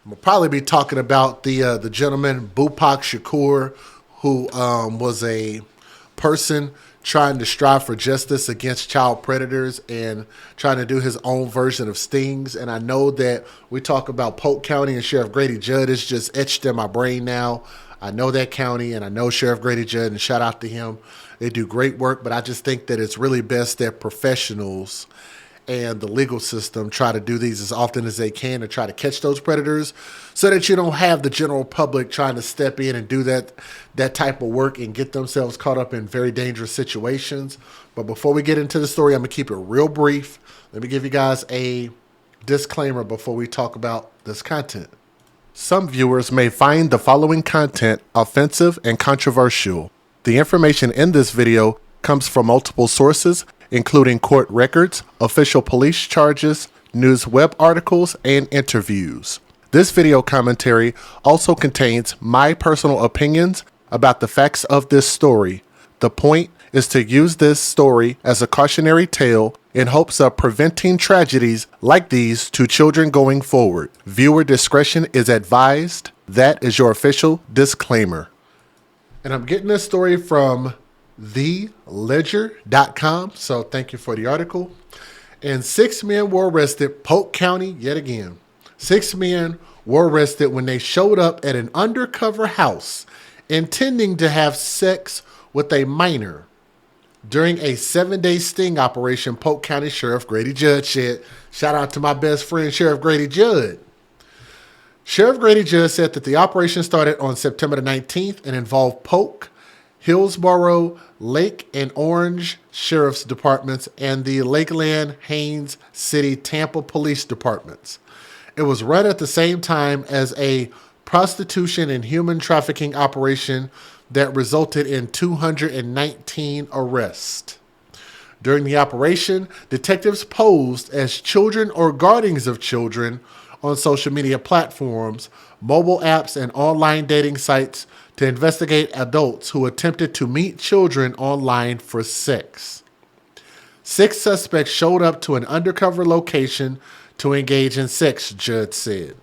I'm gonna probably be talking about the gentleman Bupak Shakur, who was a person trying to strive for justice against child predators and trying to do his own version of stings. And I know that we talk about Polk County and Sheriff Grady Judd is just etched in my brain now. I know that county and I know Sheriff Grady Judd, and shout out to him. They do great work, but I just think that it's really best that professionals and the legal system try to do these as often as they can to try to catch those predators so that you don't have the general public trying to step in and do that type of work and get themselves caught up in very dangerous situations. But before we get into the story, I'm going to keep it real brief. Let me give you guys a disclaimer before we talk about this content. Some viewers may find the following content offensive and controversial. The information in this video comes from multiple sources, including court records, official police charges, news web articles, and interviews. This video commentary also contains my personal opinions about the facts of this story. The point is to use this story as a cautionary tale in hopes of preventing tragedies like these to children going forward. Viewer discretion is advised. That is your official disclaimer. And I'm getting this story from theledger.com. So thank you for the article. And 6 men were arrested, Polk County yet again. 6 men were arrested when they showed up at an undercover house intending to have sex with a minor during a 7-day sting operation. Polk County Sheriff Grady Judd said. Shout out to my best friend, Sheriff Grady Judd. Sheriff Grady Judd said that the operation started on September the 19th and involved Polk, Hillsborough, Lake and Orange Sheriff's Departments, and the Lakeland, Haines City, Tampa Police Departments. It was run at the same time as a prostitution and human trafficking operation that resulted in 219 arrests. During the operation, detectives posed as children or guardians of children on social media platforms, mobile apps, and online dating sites to investigate adults who attempted to meet children online for sex. 6 suspects showed up to an undercover location to engage in sex, Judd said.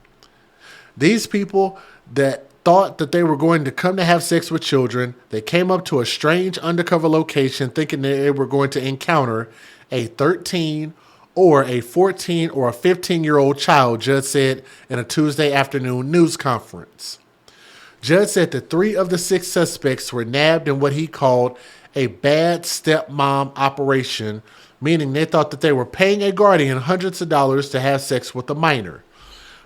These people that thought that they were going to come to have sex with children, they came up to a strange undercover location thinking that they were going to encounter a 13 or a 14 or a 15-year-old child, Judd said in a Tuesday afternoon news conference. Judd said that 3 of the 6 suspects were nabbed in what he called a bad stepmom operation, meaning they thought that they were paying a guardian hundreds of dollars to have sex with a minor.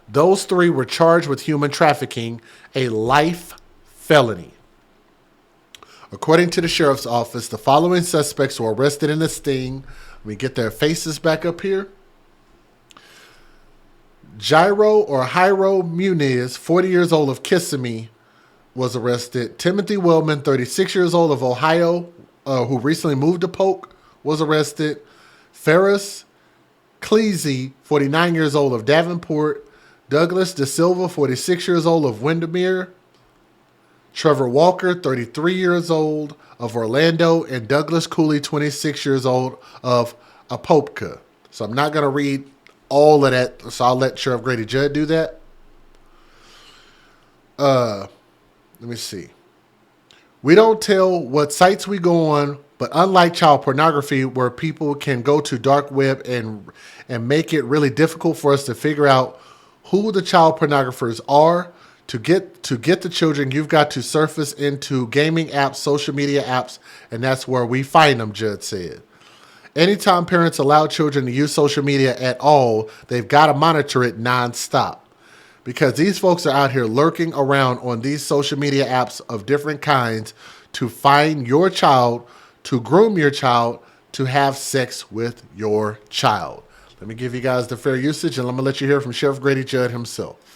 Those 3 were charged with human trafficking, a life felony. According to the sheriff's office, the following suspects were arrested in the sting. Let me get their faces back up here. Jairo Muniz, 40 years old of Kissimmee, was arrested. Timothy Wellman, 36 years old of Ohio, who recently moved to Polk, was arrested. Ferris Cleasy, 49 years old of Davenport. Douglas De Silva, 46 years old of Windermere. Trevor Walker, 33 years old of Orlando. And Douglas Cooley, 26 years old of Apopka. So I'm not going to read all of that, so I'll let Sheriff Grady Judd do that. Let me see. We don't tell what sites we go on, but unlike child pornography, where people can go to dark web and make it really difficult for us to figure out who the child pornographers are, to get the children, you've got to surface into gaming apps, social media apps, and that's where we find them, Judd said. Anytime parents allow children to use social media at all, they've got to monitor it nonstop. Because these folks are out here lurking around on these social media apps of different kinds to find your child, to groom your child, to have sex with your child. Let me give you guys the fair usage, and I'm going to let you hear from Sheriff Grady Judd himself.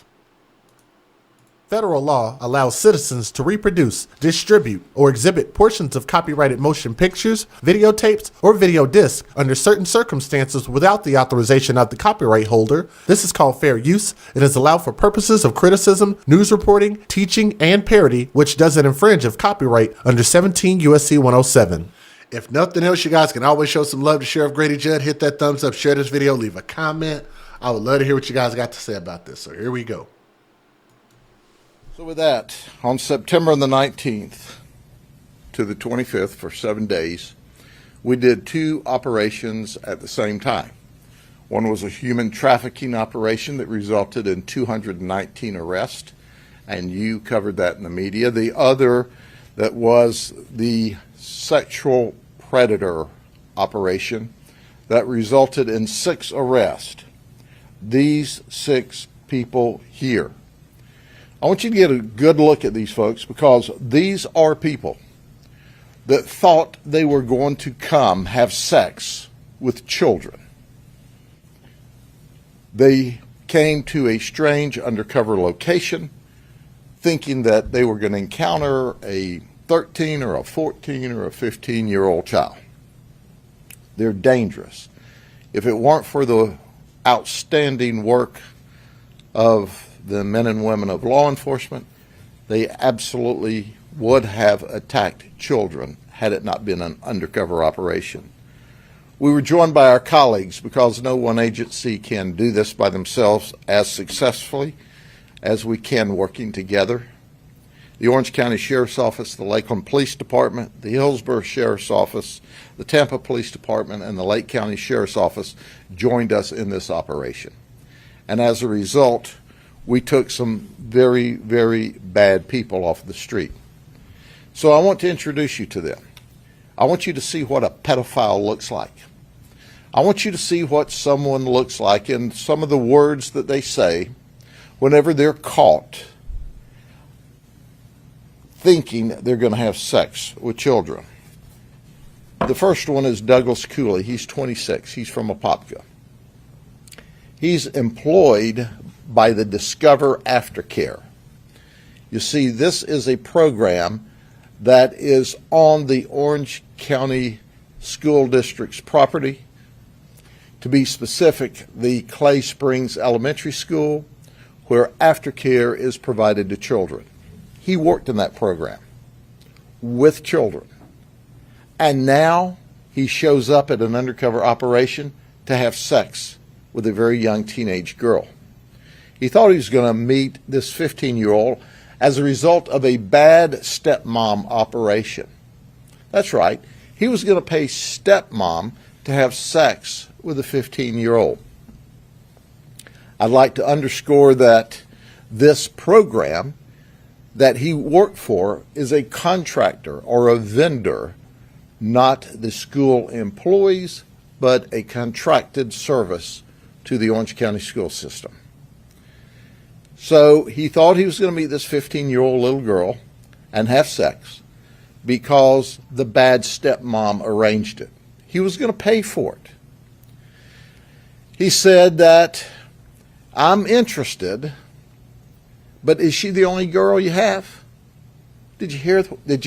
Federal law allows citizens to reproduce, distribute, or exhibit portions of copyrighted motion pictures, videotapes, or video discs under certain circumstances without the authorization of the copyright holder. This is called fair use and is allowed for purposes of criticism, news reporting, teaching, and parody, which doesn't infringe of copyright under 17 U.S.C. 107. If nothing else, you guys can always show some love to Sheriff Grady Judd. Hit that thumbs up, share this video, leave a comment. I would love to hear what you guys got to say about this. So here we go. So with that, on September the 19th to the 25th for 7 days, we did 2 operations at the same time. One was a human trafficking operation that resulted in 219 arrests, and you covered that in the media. The other that was the sexual predator operation that resulted in 6 arrests. These 6 people here. I want you to get a good look at these folks, because these are people that thought they were going to come have sex with children. They came to a strange undercover location thinking that they were going to encounter a 13 or a 14 or a 15-year-old child. They're dangerous. If it weren't for the outstanding work of the men and women of law enforcement, they absolutely would have attacked children had it not been an undercover operation. We were joined by our colleagues, because no one agency can do this by themselves as successfully as we can working together. The Orange County Sheriff's Office, the Lakeland Police Department, the Hillsborough Sheriff's Office, the Tampa Police Department, and the Lake County Sheriff's Office joined us in this operation. And as a result, we took some very, very bad people off the street. So I want to introduce you to them. I want you to see what a pedophile looks like. I want you to see what someone looks like in some of the words that they say whenever they're caught thinking they're going to have sex with children. The first one is Douglas Cooley. He's 26. He's from Apopka. He's employed by the Discover Aftercare. You see, this is a program that is on the Orange County School District's property. To be specific, the Clay Springs Elementary School, where aftercare is provided to children. He worked in that program with children. And now he shows up at an undercover operation to have sex with a very young teenage girl. He thought he was going to meet this 15-year-old as a result of a bad stepmom operation. That's right. He was going to pay stepmom to have sex with a 15-year-old. I'd like to underscore that this program that he worked for is a contractor or a vendor, not the school employees, but a contracted service to the Orange County school system. So he thought he was going to meet this 15-year-old little girl and have sex because the bad stepmom arranged it. He was going to pay for it. He said that, I'm interested, but is she the only girl you have? Did you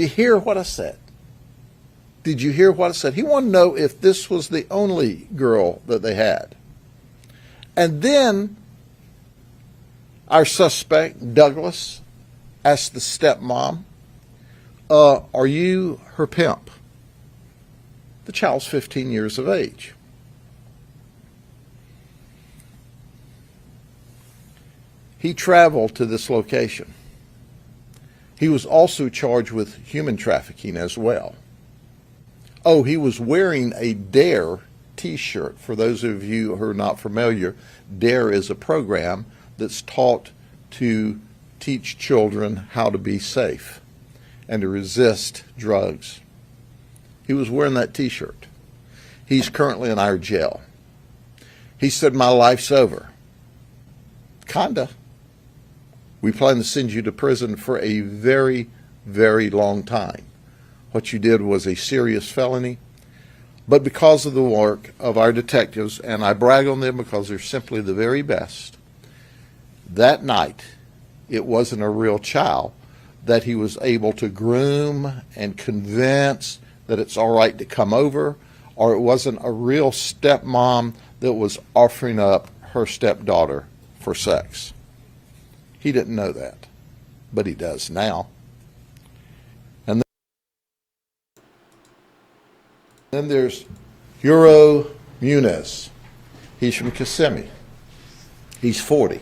hear what I said? Did you hear what I said? He wanted to know if this was the only girl that they had. And then our suspect, Douglas, asked the stepmom, are you her pimp? The child's 15 years of age. He traveled to this location. He was also charged with human trafficking as well. Oh, he was wearing a DARE t-shirt. For those of you who are not familiar, DARE is a program that's taught to teach children how to be safe and to resist drugs. He was wearing that t-shirt. He's currently in our jail. He said, my life's over. Kinda. We plan to send you to prison for a very, very long time. What you did was a serious felony, but because of the work of our detectives, and I brag on them because they're simply the very best, that night it wasn't a real child that he was able to groom and convince that it's all right to come over, or it wasn't a real stepmom that was offering up her stepdaughter for sex. He didn't know that, but he does now. And then there's Jairo Muniz. He's from Kissimmee. He's 40.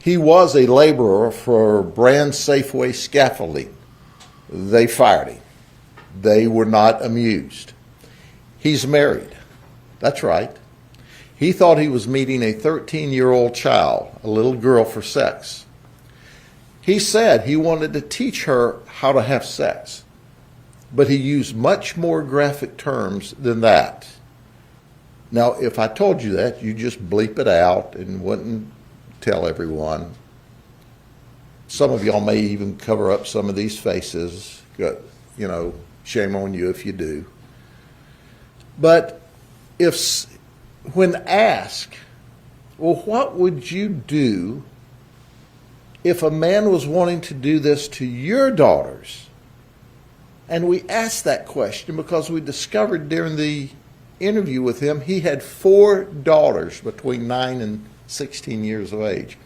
He was a laborer for Brand Safeway Scaffolding. They fired him. They were not amused. He's married. That's right. He thought he was meeting a 13-year-old child, a little girl, for sex. He said he wanted to teach her how to have sex, but he used much more graphic terms than that. Now, if I told you that, you just bleep it out and wouldn't tell everyone. Some of y'all may even cover up some of these faces. You know, shame on you if you do. But when asked, well, what would you do if a man was wanting to do this to your daughters? And we asked that question because we discovered during the interview with him, he had 4 daughters between 9 and 16 years of age.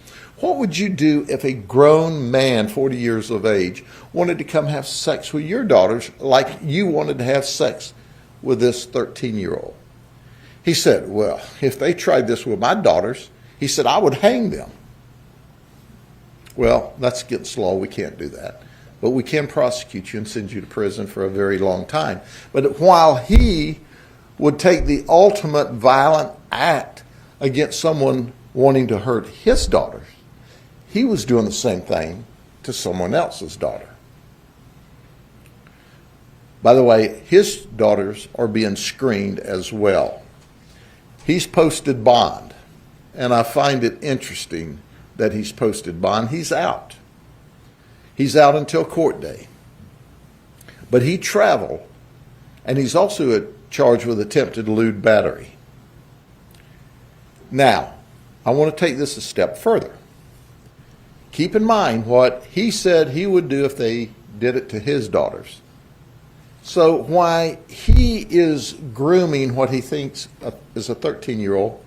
What would you do if a grown man, 40 years of age, wanted to come have sex with your daughters like you wanted to have sex with this 13-year-old? He said, well, if they tried this with my daughters, he said, I would hang them. Well, that's against law. We can't do that. But we can prosecute you and send you to prison for a very long time. But while he would take the ultimate violent act against someone wanting to hurt his daughters, he was doing the same thing to someone else's daughter. By the way, his daughters are being screened as well. He's posted bond, and I find it interesting that he's posted bond. He's out. He's out until court day. But he traveled, and he's also charged with attempted lewd battery. Now, I want to take this a step further. Keep in mind what he said he would do if they did it to his daughters. So while he is grooming what he thinks is a 13-year-old,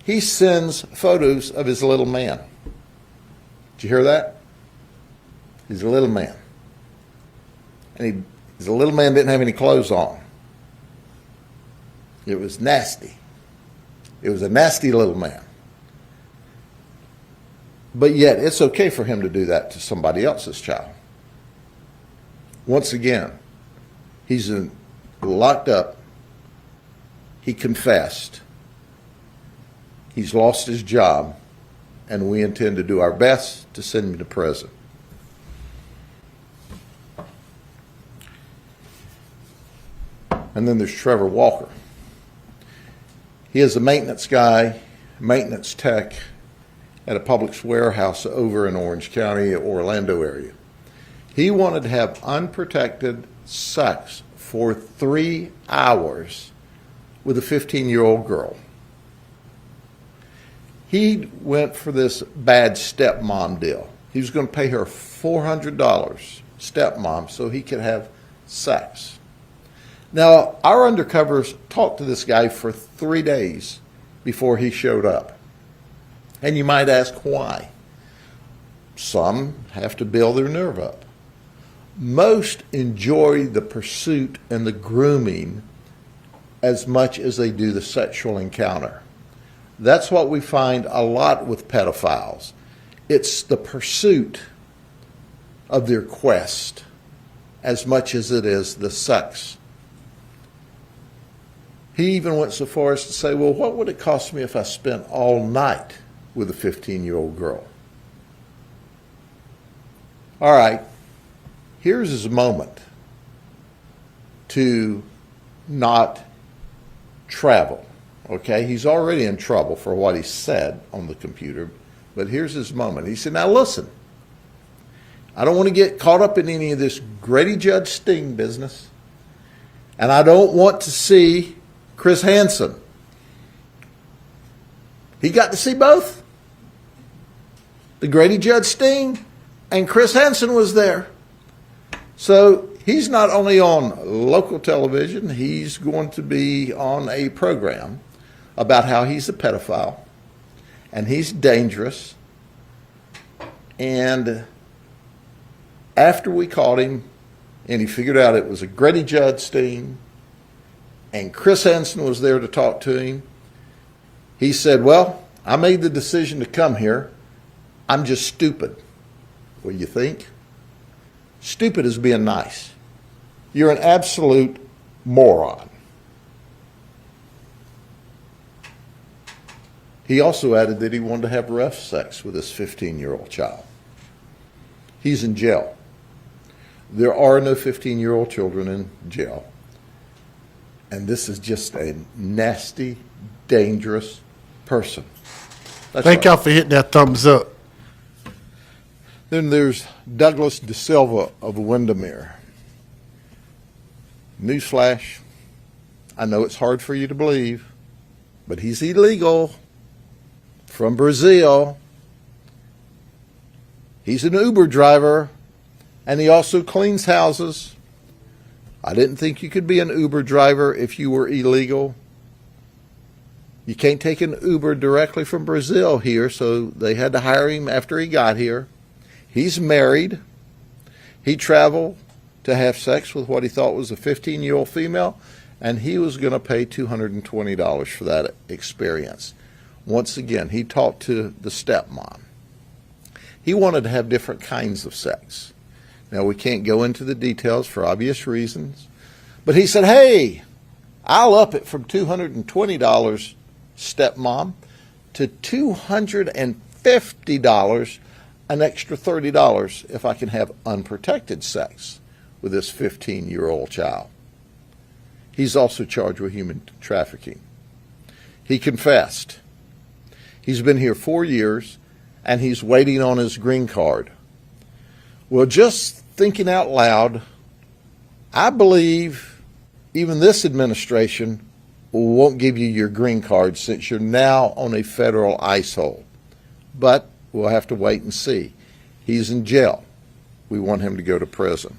he sends photos of his little man. Did you hear that? He's a little man. And he's a little man, didn't have any clothes on. It was nasty. It was a nasty little man. But yet, it's okay for him to do that to somebody else's child. Once again, he's locked up. He confessed. He's lost his job, and we intend to do our best to send him to prison. And then there's Trevor Walker. He is a maintenance guy, maintenance tech at a Publix warehouse over in Orange County, Orlando area. He wanted to have unprotected sex for 3 hours with a 15-year-old girl. He went for this bad stepmom deal. He was going to pay her $400, stepmom, so he could have sex. Now, our undercovers talked to this guy for 3 days before he showed up. And you might ask why. Some have to build their nerve up. Most enjoy the pursuit and the grooming as much as they do the sexual encounter. That's what we find a lot with pedophiles. It's the pursuit of their quest as much as it is the sex. He even went so far as to say, well, what would it cost me if I spent all night with a 15-year-old girl? All right, here's his moment to not travel, okay? He's already in trouble for what he said on the computer, but here's his moment. He said, now listen, I don't want to get caught up in any of this Grady Judd Sting business, and I don't want to see Chris Hansen. He got to see both. The Grady Judd Sting and Chris Hansen was there. So he's not only on local television, he's going to be on a program about how he's a pedophile and he's dangerous. And after we caught him and he figured out it was a Grady Judd Sting and Chris Hansen was there to talk to him, he said, well, I made the decision to come here I'm just stupid. What do you think? Stupid is being nice. You're an absolute moron. He also added that he wanted to have rough sex with his 15-year-old child. He's in jail. There are no 15-year-old children in jail. And this is just a nasty, dangerous person. Thank y'all for hitting that thumbs up. Then there's Douglas De Silva of Windermere. Newsflash, I know it's hard for you to believe, but he's illegal from Brazil. He's an Uber driver, and he also cleans houses. I didn't think you could be an Uber driver if you were illegal. You can't take an Uber directly from Brazil here, so they had to hire him after he got here. He's married. He traveled to have sex with what he thought was a 15-year-old female, and he was going to pay $220 for that experience. Once again, he talked to the stepmom. He wanted to have different kinds of sex. Now, we can't go into the details for obvious reasons, but he said, hey, I'll up it from $220, stepmom, to $250, an extra $30 if I can have unprotected sex with this 15-year-old child. He's also charged with human trafficking. He confessed. He's been here 4 years, and he's waiting on his green card. Well, just thinking out loud, I believe even this administration won't give you your green card since you're now on a federal ICE hold. But we'll have to wait and see. He's in jail. We want him to go to prison.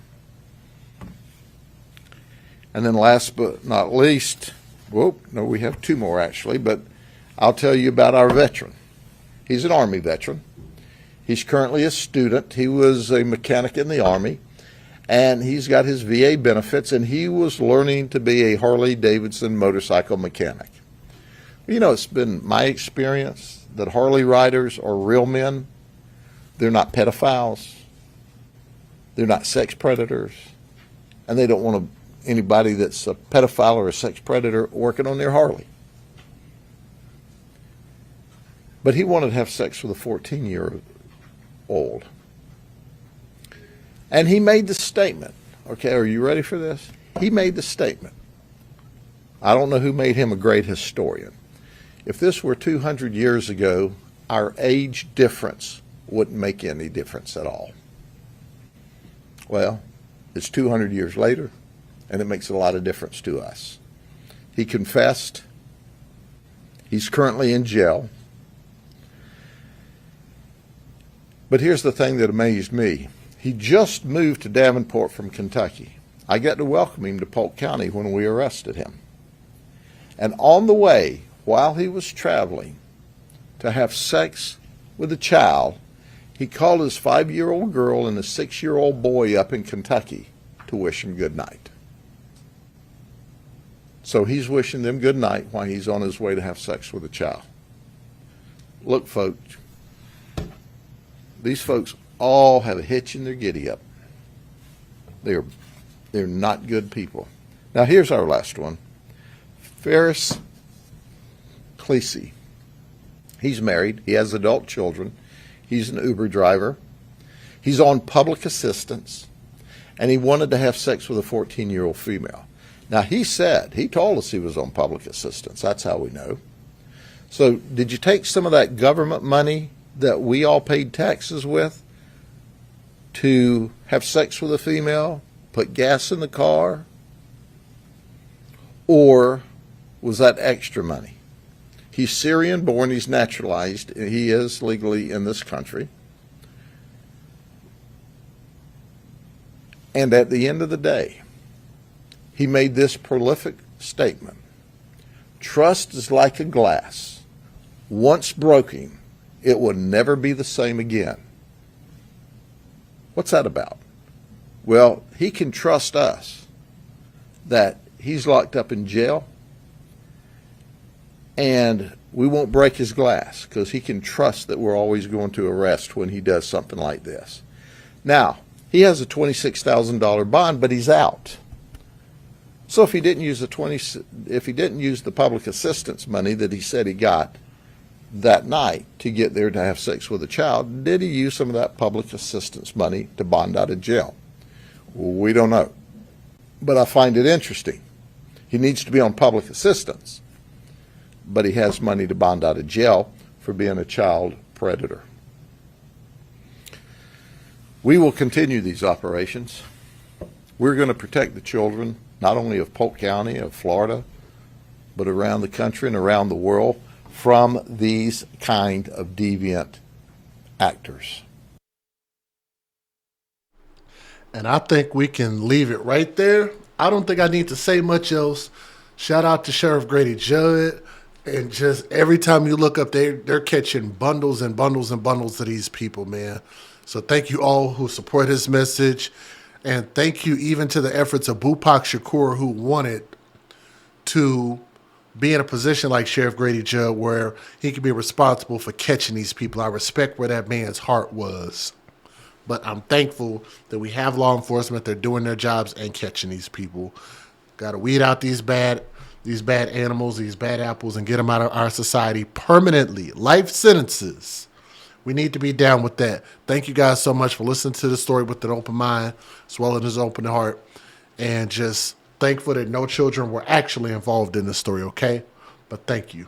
And then last but not least, we have two more actually, but I'll tell you about our veteran. He's an Army veteran. He's currently a student. He was a mechanic in the Army, and he's got his VA benefits, and he was learning to be a Harley-Davidson motorcycle mechanic. You know, it's been my experience that Harley riders are real men. They're not pedophiles. They're not sex predators. And they don't want anybody that's a pedophile or a sex predator working on their Harley. But he wanted to have sex with a 14-year-old. And he made the statement. Okay, are you ready for this? He made the statement. I don't know who made him a great historian. If this were 200 years ago, our age difference wouldn't make any difference at all. Well, it's 200 years later, and it makes a lot of difference to us. He confessed. He's currently in jail. But here's the thing that amazed me. He just moved to Davenport from Kentucky. I got to welcome him to Polk County when we arrested him. And on the way, while he was traveling to have sex with a child, he called his 5-year-old girl and a 6-year-old boy up in Kentucky to wish them good night. So he's wishing them good night while he's on his way to have sex with a child. Look, folks, these folks all have a hitch in their giddy-up. They're not good people. Now, here's our last one. Ferris Cleese. He's married. He has adult children. He's an Uber driver. He's on public assistance, and he wanted to have sex with a 14-year-old female. Now, he told us he was on public assistance. That's how we know. So, did you take some of that government money that we all paid taxes with to have sex with a female, put gas in the car? Or was that extra money? He's Syrian born, he's naturalized, he is legally in this country. And at the end of the day, he made this prolific statement. Trust is like a glass. Once broken, it will never be the same again. What's that about? Well, he can trust us that he's locked up in jail, and We won't break his glass because he can trust that we're always going to arrest when he does something like this. Now, he has a $26,000 bond, but he's out. So if he didn't use the public assistance money that he said he got that night to get there to have sex with a child, did he use some of that public assistance money to bond out of jail? We don't know. But I find it interesting. He needs to be on public assistance, but he has money to bond out of jail for being a child predator. We will continue these operations. We're going to protect the children, not only of Polk County, of Florida, but around the country and around the world from these kind of deviant actors. And I think we can leave it right there. I don't think I need to say much else. Shout out to Sheriff Grady Judd. And just every time you look up, they're catching bundles and bundles and bundles of these people, man. So thank you all who support his message. And thank you even to the efforts of Bupak Shakur, who wanted to be in a position like Sheriff Grady Judd where he could be responsible for catching these people. I respect where that man's heart was. But I'm thankful that we have law enforcement. They're doing their jobs and catching these people. Got to weed out these bad animals, these bad apples, and get them out of our society permanently. Life sentences. We need to be down with that. Thank you guys so much for listening to the story with an open mind as well as an open heart. And just thankful that no children were actually involved in this story, okay? But thank you.